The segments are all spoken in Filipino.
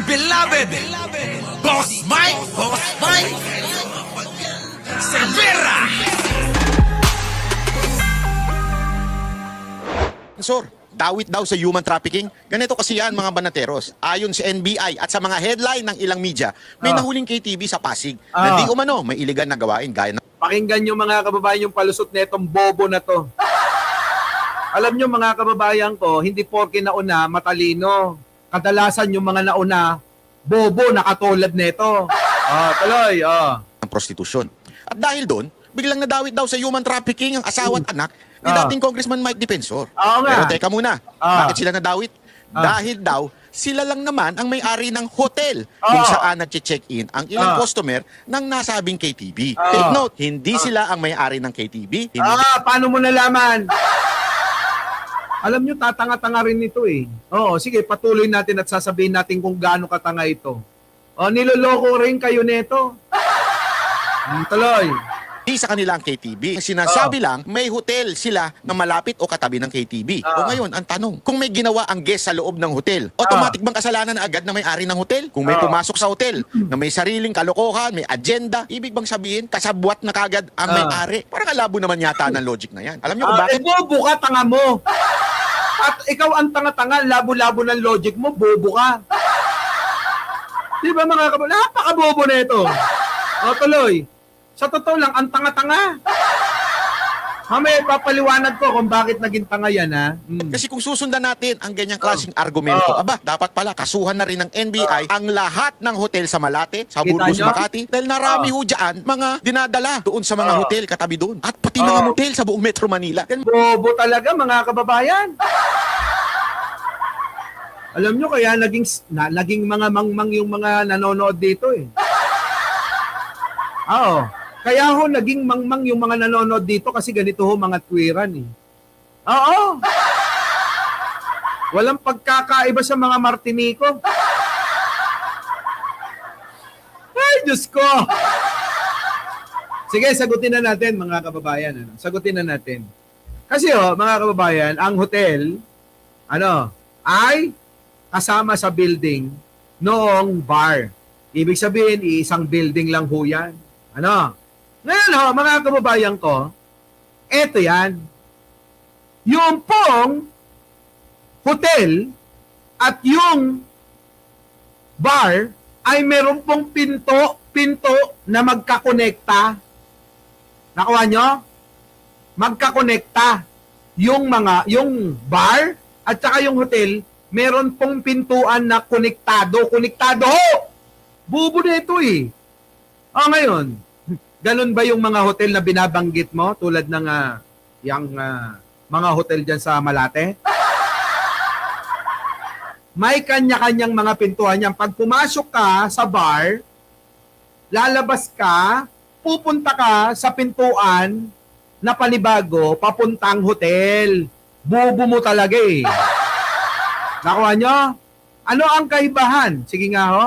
beloved Boss Mike Cervera. Sir, dawit daw sa human trafficking. Ganito kasi yan mga banateros. Ayon sa NBI at sa mga headline ng ilang media, may nahuling KTV sa Pasig na di umano may iligan na gawain gaya ng Pakinggan nyo mga kababayan yung palusot netong bobo na to. Alam nyo mga kababayan ko, hindi porke nauna matalino. Kadalasan yung mga nauna, bobo na katulad neto. Tuloy. prostitusyon. At dahil doon, biglang nadawit daw sa human trafficking ang asawa at anak ni dating Congressman Mike Defensor. Oo nga. Pero teka muna, bakit sila nadawit? Dahil daw, sila lang naman ang may-ari ng hotel kung saan nag-check-in ang ilang customer ng nasabing KTV. Take note, hindi sila ang may-ari ng KTV. Paano mo nalaman? Alam nyo, tatanga-tanga rin ito eh. Oo, sige, patuloy natin at sasabihin natin kung gaano katanga ito. Niloloko rin kayo neto. Tuloy. Hindi sa kanila ang KTV. Sinasabi lang, may hotel sila na malapit o katabi ng KTV. O ngayon, ang tanong, kung may ginawa ang guest sa loob ng hotel, automatic bang kasalanan na agad na may-ari ng hotel? Kung may pumasok sa hotel na may sariling kalokohan, may agenda, ibig bang sabihin, kasabwat na kagad ang may-ari? Parang alabo naman yata ng logic na yan. Alam niyo kung bakit? Bobo ka, tanga mo. At ikaw ang tanga-tanga, labo-labo ng logic mo, bobo ka. Di ba mga kababayan? Napaka-bobo na ito. Tuloy. Sa totoo lang, ang tanga-tanga. Mamaya papaliwanag ko kung bakit naging tanga yan, ha? Kasi kung susundan natin ang ganyang klaseng argumento, dapat pala kasuhan na rin ng NBI ang lahat ng hotel sa Malate, sa Burgos, Kita nyo? Makati, dahil narami ho dyan mga dinadala doon sa mga hotel katabi doon. At pati mga hotel sa buong Metro Manila. Bobo talaga, mga kababayan. Alam nyo, kaya naging mga mangmang yung mga nanonood dito, eh. Kaya ho, naging mangmang yung mga nanonood dito kasi ganito ho mga twiran, eh. Walang pagkakaiba sa mga Martinico. Ay, Diyos ko! Sige, sagutin na natin, mga kababayan. Sagutin na natin. Kasi mga kababayan, ang hotel, ay kasama sa building noong bar. Ibig sabihin, isang building lang ho yan. Ngayon mga kababayan ko, eto yan. Yung pong hotel at yung bar ay meron pong pinto na magkakonekta. Nakuha nyo? Magkakonekta. Yung bar at saka yung hotel, meron pong pintuan na konektado. Konektado ho! Bubo na ito eh. Ngayon, ganun ba yung mga hotel na binabanggit mo tulad ng mga hotel dyan sa Malate? May kanya-kanyang mga pintuan yan. Pag pumasok ka sa bar, lalabas ka, pupunta ka sa pintuan na panibago, papuntang hotel. Bubo mo talaga eh. Nakuha nyo? Ano ang kaibahan? Sige nga ho.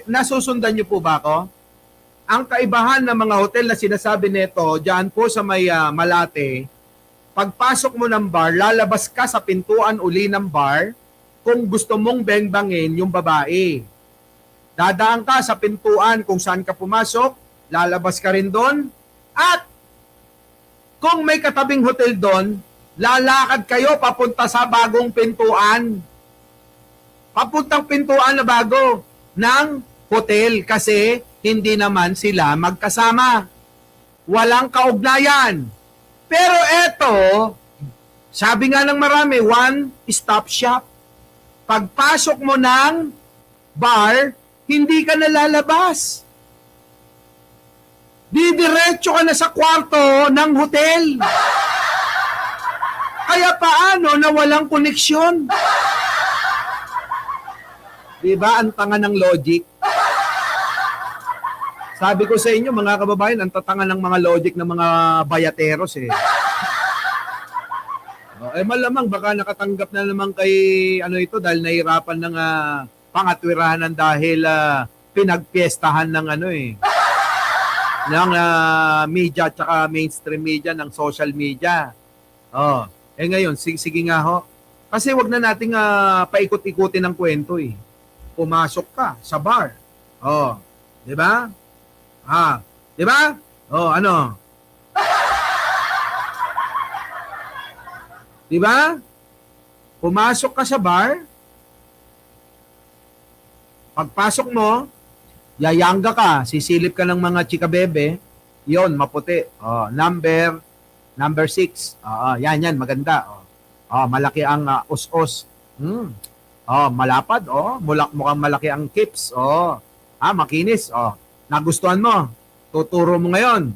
Nasusundan nyo po ba ako? Ang kaibahan ng mga hotel na sinasabi nito, dyan po sa may Malate, pagpasok mo ng bar, lalabas ka sa pintuan uli ng bar kung gusto mong bengbangin yung babae. Dadaan ka sa pintuan kung saan ka pumasok, lalabas ka rin doon, at kung may katabing hotel doon, lalakad kayo papunta sa bagong pintuan. Papuntang pintuan na bago ng hotel kasi hindi naman sila magkasama. Walang kaugnayan. Pero eto, sabi nga ng marami, one-stop shop. Pagpasok mo ng bar, hindi ka nalalabas. Didiretso ka na sa kwarto ng hotel. Kaya paano na walang koneksyon? Diba ang tanga ng logic? Sabi ko sa inyo, mga kababayan, ang tatanga ng mga logic ng mga bayateros eh. Malamang baka nakatanggap na naman kay ito dahil nahirapan ng pangatwirahan dahil pinagpiestahan ng ng media at saka mainstream media, ng social media. Ngayon, sige nga ho. Kasi wag na nating paikot-ikutin ng kwento eh. pumasok ka sa bar. Oh, 'di ba? 'Di ba? Oh, ano? 'Di ba? Pumasok ka sa bar. Pagpasok mo, yayangga ka, sisilip ka ng mga chika bebe. 'Yon, maputi. Oh, number 6. Yan, maganda. Malaki ang us-us. Malapad. Mukhang malaki ang kips. Makinis. Nagustuhan mo. Tuturo mo ngayon.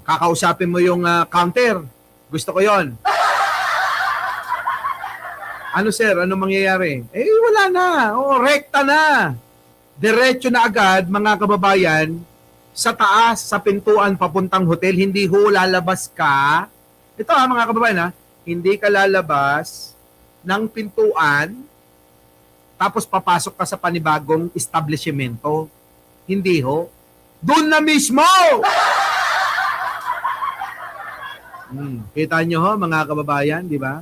Kakausapin mo yung counter. Gusto ko yon. Ano sir? Ano mangyayari? Wala na. Rekta na. Diretso na agad, mga kababayan, sa taas, sa pintuan, papuntang hotel. Hindi ho lalabas ka. Ito mga kababayan hindi ka lalabas ng pintuan tapos papasok ka sa panibagong establishmento. Hindi ho. Doon na mismo! Kita nyo ho, mga kababayan, di ba?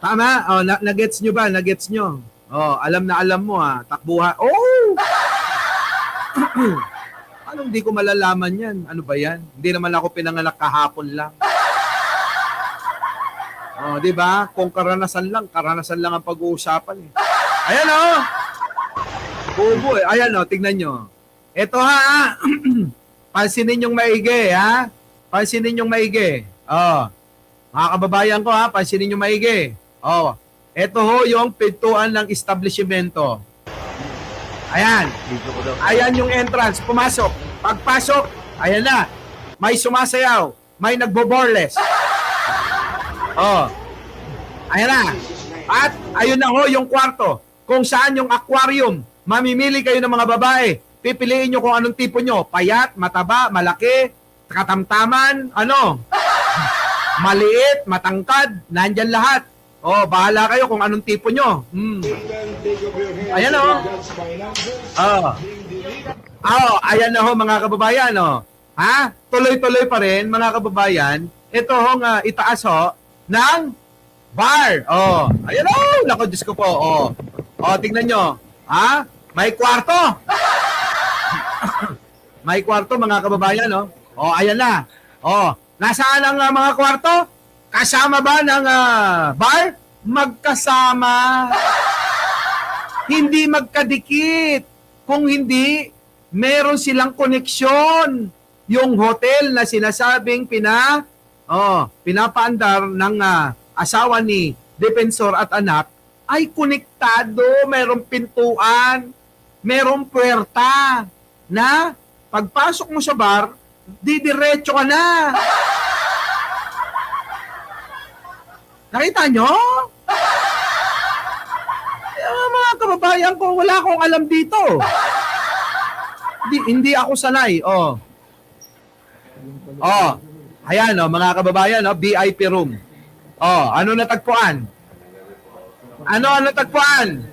Tama? Nagets nyo ba? Nagets nyo? Alam na alam mo takbuhan. Anong di ko malalaman yan? Ano ba yan? Hindi naman ako pinanganak kahapon lang. Di ba? Kung karanasan lang ang pag-uusapan eh. Ayan Bubo eh. Ayan tignan nyo. Ito pansinin yung maigi Pansinin yung maigi. Mga kababayan ko pansinin yung maigi. Ito ho yung pintuan ng establishmento. Ayan. Ayan yung entrance. Pumasok. Pagpasok, ayan na. May sumasayaw. May nagbo-boreless. Ayan na. At ayun na ho yung kwarto. Kung saan yung aquarium. Mamimili kayo ng mga babae. Pipiliin nyo kung anong tipo nyo. Payat, mataba, malaki, katamtaman, maliit, matangkad, nandyan lahat. Bahala kayo kung anong tipo nyo. Ayan ayan na ho mga kababayan. Tuloy-tuloy pa rin mga kababayan. Ito hong itaas ng bar. Ayan Naku, Diyos ko po. Tingnan nyo. May kwarto. May kwarto mga kababayan. Ayan na. Nasaan ang mga kwarto? Kasama ba ng bar? Magkasama. Hindi magkadikit. Kung hindi, meron silang koneksyon. Yung hotel na sinasabing pinapaandar ng asawa ni Defensor at anak ay konektado. Merong pintuan. Merong puwerta na pagpasok mo sa bar, didiretso ka na. Nakita nyo? Mga kababayan ko, wala akong alam dito. Hindi ako sanay. Ayan, mga kababayan, VIP room. Ano natagpuan? Ano natagpuan?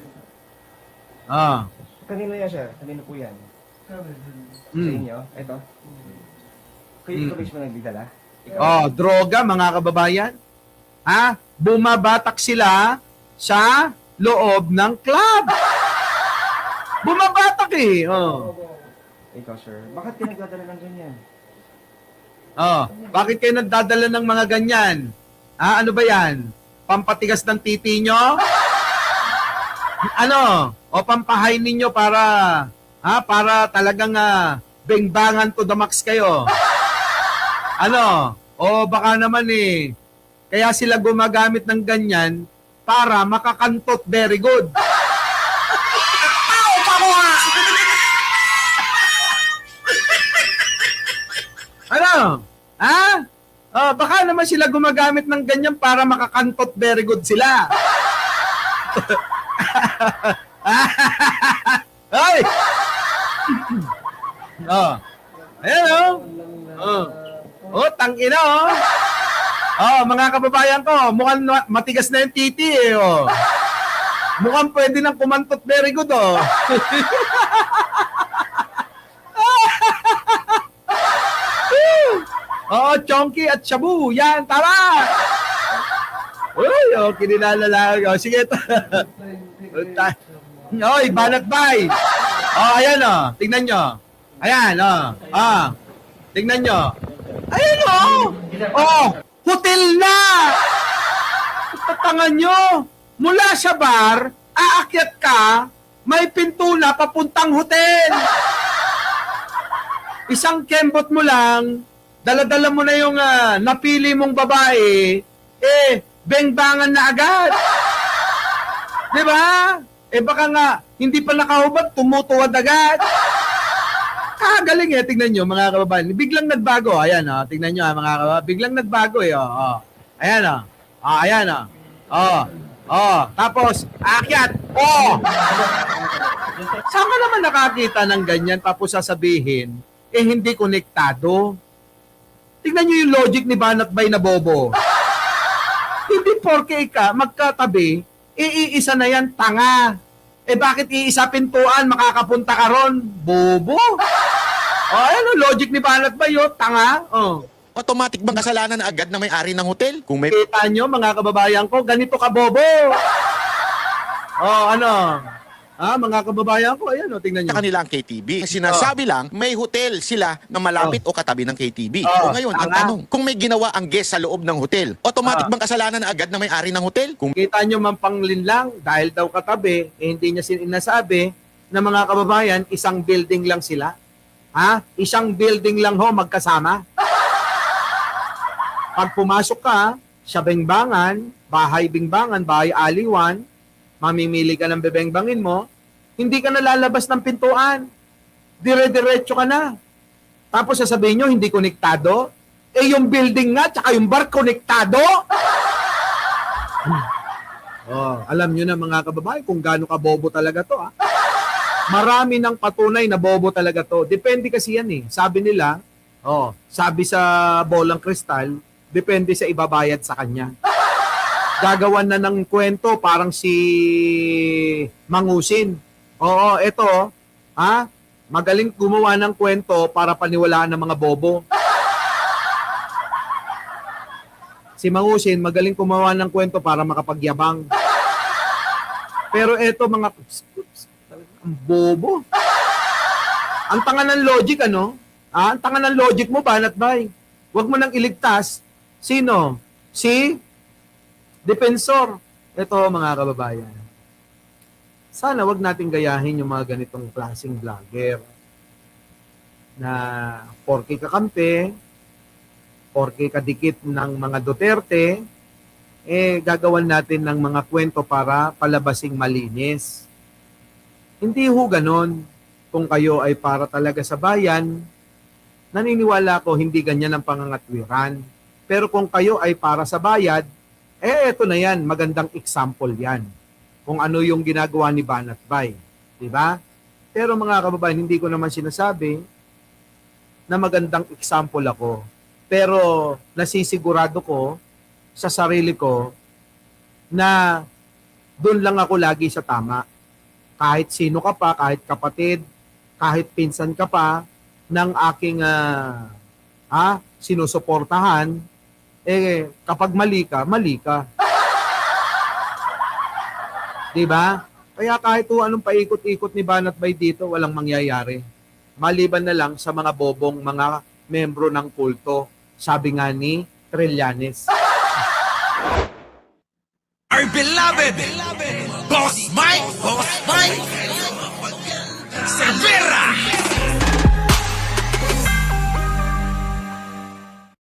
Kanino yan, sir? Kanino po yan? Sa inyo? Ito? Kayo ito mismo nagdidala? Droga, mga kababayan. Bumabatak sila sa loob ng club. Bumabatak eh. Ikaw, sir. Bakit kayo nagdadala ng ganyan? Bakit kayo nagdadala ng mga ganyan? Ano ba yan? Pampatigas ng titi nyo? O pampahay ninyo para talagang bengbangan to the max kayo? O baka naman kaya sila gumagamit ng ganyan para makakantot very good. Baka naman sila gumagamit ng ganyan para makakantot very good sila. Ay! Ayan tangina mga kababayan ko, mukhang matigas na yung titi Mukhang pwede nang kumantot very good Chonky at Shabu. Yan, tama! Uy, kinilala lang. Sige, Oy, banat bay. Ayan tingnan nyo. Ayan tingnan nyo. Ayan hotel na. Tatangan nyo. Mula sa bar, aakyat ka, may pinto na papuntang hotel. Isang kembot mo lang, dala-dala mo na yung napili mong babae, bengbangan na agad. Di ba? Baka nga, hindi pa nakahubad, tumutuwad agad. Kagaling tingnan nyo mga kababayan. Biglang nagbago. Ayan tingnan nyo mga kababayan. Biglang nagbago Ayan ayan tapos, akyat. Saan ka naman nakakita ng ganyan tapos sasabihin, hindi konektado? Tingnan nyo yung logic ni Banat Bay na bobo. Hindi porke ka, magkatabi, iisa na yan, tanga. Bakit iisa pintuan, makakapunta ka ron? Bobo. Ayan logic ni Banat Bay, tanga. Automatic bang kasalanan na agad na may-ari ng hotel? Kung may Kita nyo, mga kababayan ko, ganito ka bobo. Mga kababayan ko, ayan tingnan nyo. kanila ang KTB. Sinasabi lang, may hotel sila na malapit o katabi ng KTB. O ngayon, ang tama. tanong, kung may ginawa ang guest sa loob ng hotel, automatic bang kasalanan na agad na may-ari ng hotel? Kung Kita nyo man panglinlang, dahil daw katabi, hindi niya sinasabi na mga kababayan, isang building lang sila. Isang building lang magkasama. Pag pumasok ka sa bengbangan, bahay aliwan, mamimili ka ng bebengbangin mo, hindi ka nalalabas ng pintuan. Dire-diretso ka na. Tapos sasabihin nyo, hindi konektado. Yung building nga, tsaka yung bar, konektado. Alam nyo na mga kababayan kung gaano ka bobo talaga to. Marami ng patunay na bobo talaga to. Depende kasi yan Sabi nila, sabi sa bolang kristal, depende sa ibabayad sa kanya. Gagawan na ng kwento parang si Mangusin. Ito, magaling gumawa ng kwento para paniwalaan ng mga bobo. Si Mangusin, magaling gumawa ng kwento para makapagyabang. Pero ito, mga ang bobo. Ang tanga ng logic, ang tanga ng logic mo, Banat Bay. Huwag mo nang iligtas. Sino? Si Defensor. Ito, mga kababayan. Sana wag nating gayahin yung mga ganitong klaseng vlogger na porke kakampi, porke kadikit ng mga Duterte, gagawan natin ng mga kwento para palabasing malinis. Hindi ho ganon. Kung kayo ay para talaga sa bayan, naniniwala ko hindi ganyan ang pangangatwiran. Pero kung kayo ay para sa bayad, eto na yan, magandang example yan. Kung ano yung ginagawa ni Banat Bay. Diba? Pero mga kababayan, hindi ko naman sinasabi na magandang example ako. Pero nasisigurado ko sa sarili ko na doon lang ako lagi sa tama. Kahit sino ka pa, kahit kapatid, kahit pinsan ka pa ng aking sinusuportahan, kapag mali ka, mali ka. Diba? Kaya kahit anong paikot-ikot ni Banat Bay dito, walang mangyayari. Maliban na lang sa mga bobong mga membro ng kulto. Sabi nga ni Trillanes. Our beloved Boss Mike